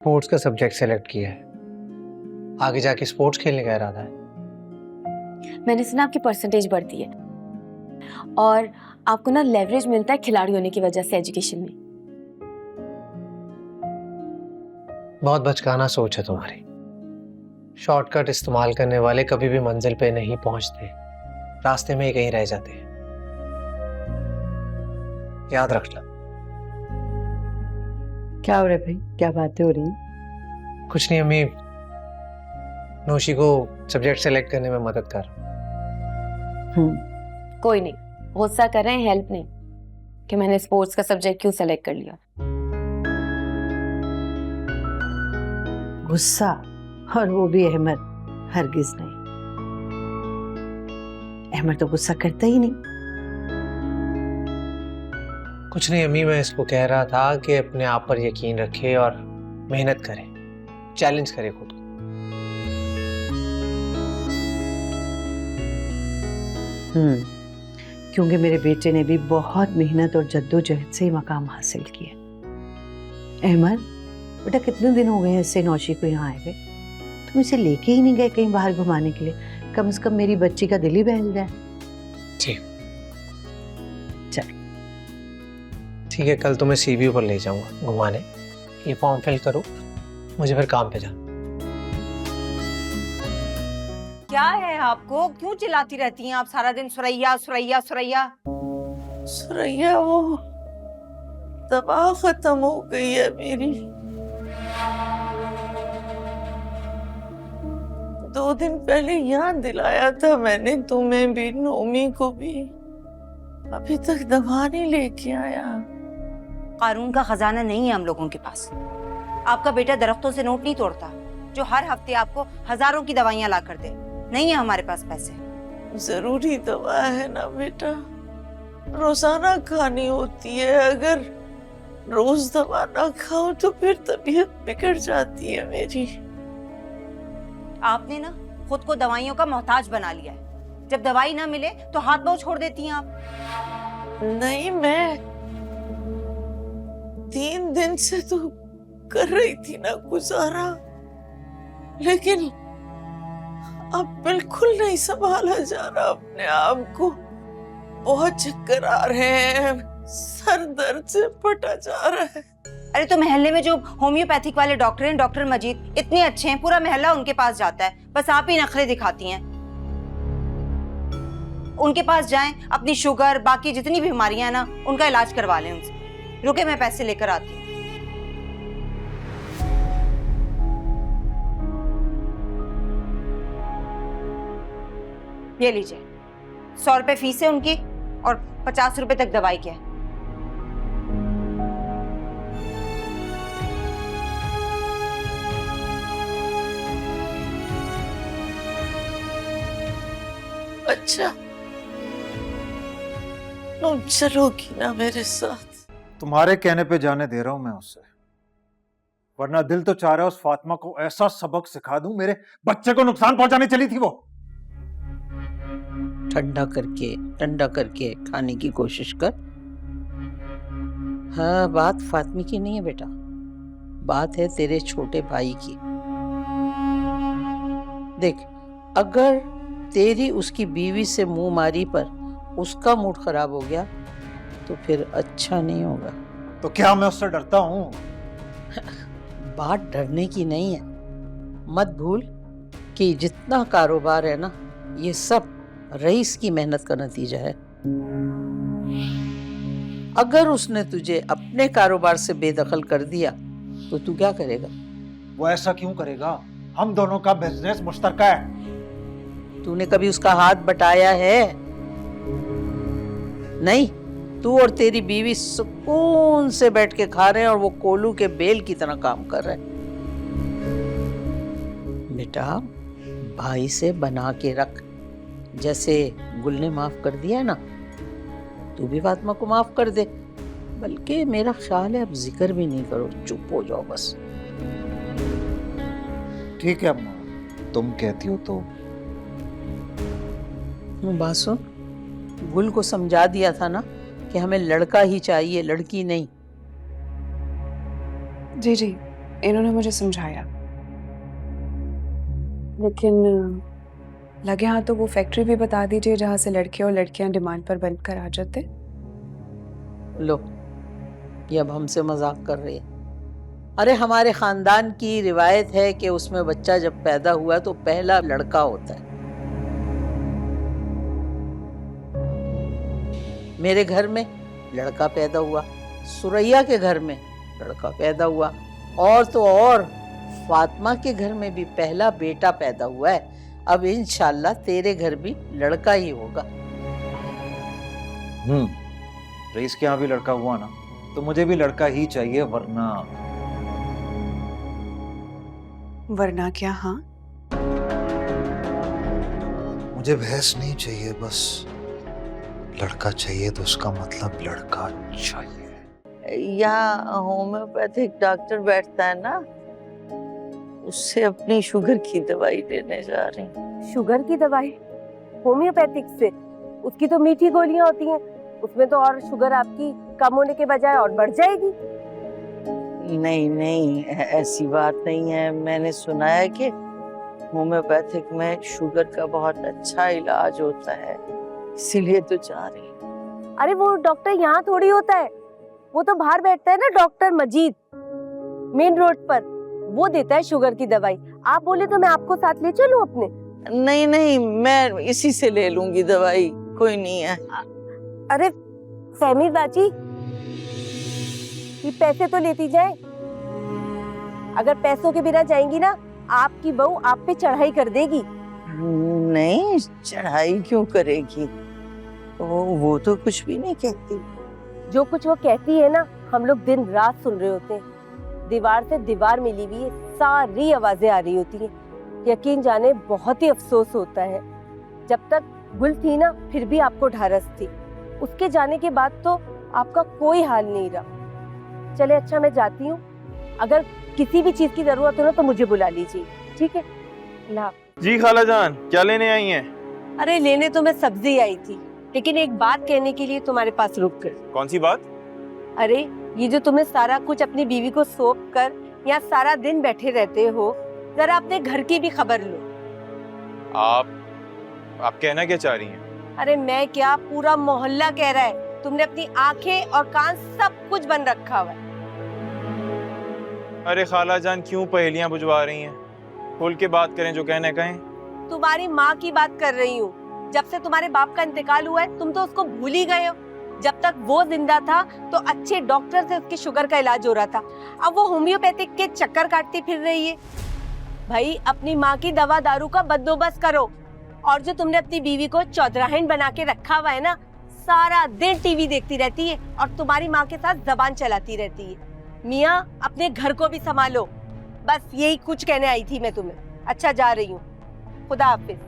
Sports का subject select किया है। आगे जाके स्पोर्ट्स खेलने का इरादा है। मैंने सुना आपकी परसेंटेज बढ़ती है और आपको ना लेवरेज मिलता है खिलाड़ी होने की वजह से एजुकेशन में। बहुत बचकाना सोच है तुम्हारी। शॉर्टकट इस्तेमाल करने वाले कभी भी मंजिल पे नहीं पहुंचते, रास्ते में ही कहीं रह जाते हैं। याद रखना। क्या हो रहा है भाई? क्या बातें हो रही हैं? कुछ नहीं अम्मी, नौशी को सब्जेक्ट सेलेक्ट करने में मदद कर। कोई नहीं, गुस्सा कर रहे हैं, हेल्प नहीं कि मैंने स्पोर्ट्स का सब्जेक्ट क्यों सेलेक्ट कर लिया। गुस्सा, और वो भी अहमद? हरगिज नहीं, अहमद तो गुस्सा करता ही नहीं। कुछ नहीं अम्मी, मैं इसको कह रहा था कि अपने आप पर यकीन रखे और मेहनत करे, चैलेंज करे खुद को। क्योंकि मेरे बेटे ने भी बहुत मेहनत और जद्दोजहद से ही मकाम हासिल किया। अहमद बेटा, कितने दिन हो गए ऐसे नौशी को यहाँ आए हुए, तुम इसे लेके ही नहीं गए कहीं बाहर घुमाने के लिए? कम से कम मेरी बच्ची का दिल ही बहल जाए। ठीक चल ठीक है, कल तुम्हें सीवी पर ले जाऊंगा घुमाने। ये फॉर्म फिल करो, मुझे फिर काम पे जाना। क्या है आपको? क्यों चिल्लाती रहती हैं आप सारा दिन? सुरैया सुरैया सुरैया सुरैया, वो दवा खत्म हो गई है मेरी। 2 दिन पहले याद दिलाया था मैंने तुम्हें भी, नोमी को भी। अभी तक दवा नहीं लेके आया। कानून का खजाना नहीं है हम लोगों के पास। आपका बेटा दरख्तों से नोट नहीं तोड़ता जो हर हफ्ते आपको हजारों की दवाइयां ला कर दे। नहीं है हमारे पास पैसे। जरूरी दवा है ना बेटा, रोजाना खानी होती है। अगर रोज दवा ना खाओ तो फिर तबीयत बिगड़ जाती है मेरी। आपने ना खुद को दवाइयों का मोहताज बना लिया है। जब दवाई ना मिले तो हाथ पांव छोड़ देती हैं आप। नहीं, मैं 3 दिन से तो कर रही थी ना गुजारा, लेकिन अब बिल्कुल नहीं संभाला जा रहा अपने आप को। बहुत चक्कर आ रहे हैं, सर दर्द से फटा जा रहा है। अरे तो मोहल्ले में जो होम्योपैथिक वाले डॉक्टर हैं, डॉक्टर मजीद, इतने अच्छे हैं, पूरा मोहल्ला उनके पास जाता है। बस आप ही नखरे दिखाती हैं। उनके पास जाएं, अपनी शुगर बाकी जितनी बीमारियां हैं ना, उनका इलाज करवा लें उनसे। रुके, मैं पैसे लेकर आती हूँ। ये लीजिए, 100 रुपए फीस है उनकी और 50 रुपए तक दवाई के। अच्छा, तुम चलोगी ना मेरे साथ? तुम्हारे कहने पे जाने दे रहा हूं मैं उसे, वरना दिल तो चाह रहा है उस फातिमा को ऐसा सबक सिखा दूं, मेरे बच्चे को नुकसान पहुंचाने चली थी वो। ठंडा करके खाने की कोशिश कर। हाँ, बात फातिमा की नहीं है बेटा, बात है तेरे छोटे भाई की। देख, अगर तेरी उसकी बीवी से मुंह मारी पर उसका मूड खराब हो गया तो फिर अच्छा नहीं होगा। तो क्या मैं उससे डरता हूं? बात डरने की नहीं है। मत भूल कि जितना कारोबार है ना, ये सब रईस की मेहनत का नतीजा है। अगर उसने तुझे अपने कारोबार से बेदखल कर दिया तो तू क्या करेगा? वो ऐसा क्यों करेगा? हम दोनों का बिजनेस मुश्तरका है। तूने कभी उसका हाथ बटाया है? नहीं, तू और तेरी बीवी सुकून से बैठ के खा रहे हैं और वो कोलू के बेल की तरह काम कर रहे हैं। बेटा, भाई से बना के रख। जैसे गुल ने माफ कर दिया है ना, तू भी फातिमा को माफ कर दे। बल्कि मेरा ख्याल है अब जिक्र भी नहीं करो, चुप हो जाओ बस। ठीक है अम्मा, तुम कहती हो तो। बात सुन, गुल को समझा दिया था ना कि हमें लड़का ही चाहिए, लड़की नहीं। जी जी, इन्होंने मुझे समझाया, लेकिन लगे हाँ तो वो फैक्ट्री भी बता दीजिए जहाँ से लड़के और लड़कियां डिमांड पर बनकर आ जाते। लो, ये अब हमसे मजाक कर रही है। अरे हमारे खानदान की रिवायत है कि उसमें बच्चा जब पैदा हुआ तो पहला लड़का होता है। मेरे घर में लड़का पैदा हुआ, सुरैया के घर में लड़का पैदा हुआ, और तो और फातिमा के घर में भी पहला बेटा पैदा हुआ है। अब इंशाल्लाह तेरे घर भी लड़का ही होगा। रईस के यहाँ भी लड़का हुआ ना, तो मुझे भी लड़का ही चाहिए, वरना क्या? हाँ, मुझे बहस नहीं चाहिए, बस लड़का चाहिए तो उसका मतलब लड़का चाहिए। यहाँ होम्योपैथिक डॉक्टर बैठता है ना, उससे अपनी शुगर की दवाई लेने जा रही हूँ। शुगर की दवाई होम्योपैथिक से? उसकी तो मीठी गोलियां होती हैं, उसमें तो और शुगर आपकी कम होने के बजाय और बढ़ जाएगी। नहीं नहीं, ऐसी बात नहीं है। मैंने सुना है कि होम्योपैथिक में शुगर का बहुत अच्छा इलाज होता है, इसीलिए तो जा रही हूँ। अरे वो डॉक्टर यहाँ थोड़ी होता है, वो तो बाहर बैठता है ना, डॉक्टर मजीद, मेन रोड पर, वो देता है शुगर की दवाई। आप बोले तो मैं आपको साथ ले चलूं अपने? नहीं नहीं, मैं इसी से ले लूंगी दवाई, कोई नहीं है। अरे फहमी बाजी, ये पैसे तो लेती जाए। अगर पैसों के बिना जाएंगी ना, आपकी बहू आप पे चढ़ाई कर देगी। नहीं, चढ़ाई क्यों करेगी? वो तो कुछ भी नहीं कहती। जो कुछ वो कहती है ना, हम लोग दिन रात सुन रहे होते हैं। दीवार से दीवार मिली हुई है, सारी आवाजें आ रही होती हैं। यकीन जाने बहुत ही अफसोस होता है। जब तक गुल थी ना, फिर भी आपको ढारस थी, उसके जाने के बाद तो आपका कोई हाल नहीं रहा। चले अच्छा, मैं जाती हूँ। अगर किसी भी चीज की जरूरत हो ना तो मुझे बुला लीजिए, ठीक है? ला जी खाला जान, क्या लेने आई हैं? अरे लेने तो मैं सब्जी आई थी, लेकिन एक बात कहने के लिए तुम्हारे पास रुक कर। कौन सी बात? अरे ये जो तुम्हें सारा कुछ अपनी बीवी को सौंप कर यहाँ सारा दिन बैठे रहते हो, जरा अपने घर की भी खबर लो। आप कहना क्या चाह रही हैं? अरे मैं क्या, पूरा मोहल्ला कह रहा है, तुमने अपनी आंखें और कान सब कुछ बंद रखा हुआ है। अरे खाला जान, क्यों पहेलियां बुझवा रही हैं? खोल के बात करें, जो कहना कहें। तुम्हारी माँ की बात कर रही हूँ। जब से तुम्हारे बाप का इंतकाल हुआ है, तुम तो उसको भूल ही गए हो। जब तक वो जिंदा था तो अच्छे डॉक्टर से उसकी शुगर का इलाज हो रहा था, अब वो होम्योपैथिक के चक्कर काटती फिर रही है। भाई अपनी माँ की दवा दारू का बंदोबस्त करो। और जो तुमने अपनी बीवी को चौधराहन बना के रखा हुआ है ना, सारा दिन टीवी देखती रहती है और तुम्हारी माँ के साथ जबान चलाती रहती है। मियाँ, अपने घर को भी संभालो। बस यही कुछ कहने आई थी मैं तुम्हें। अच्छा, जा रही हूँ, खुदा हाफिज।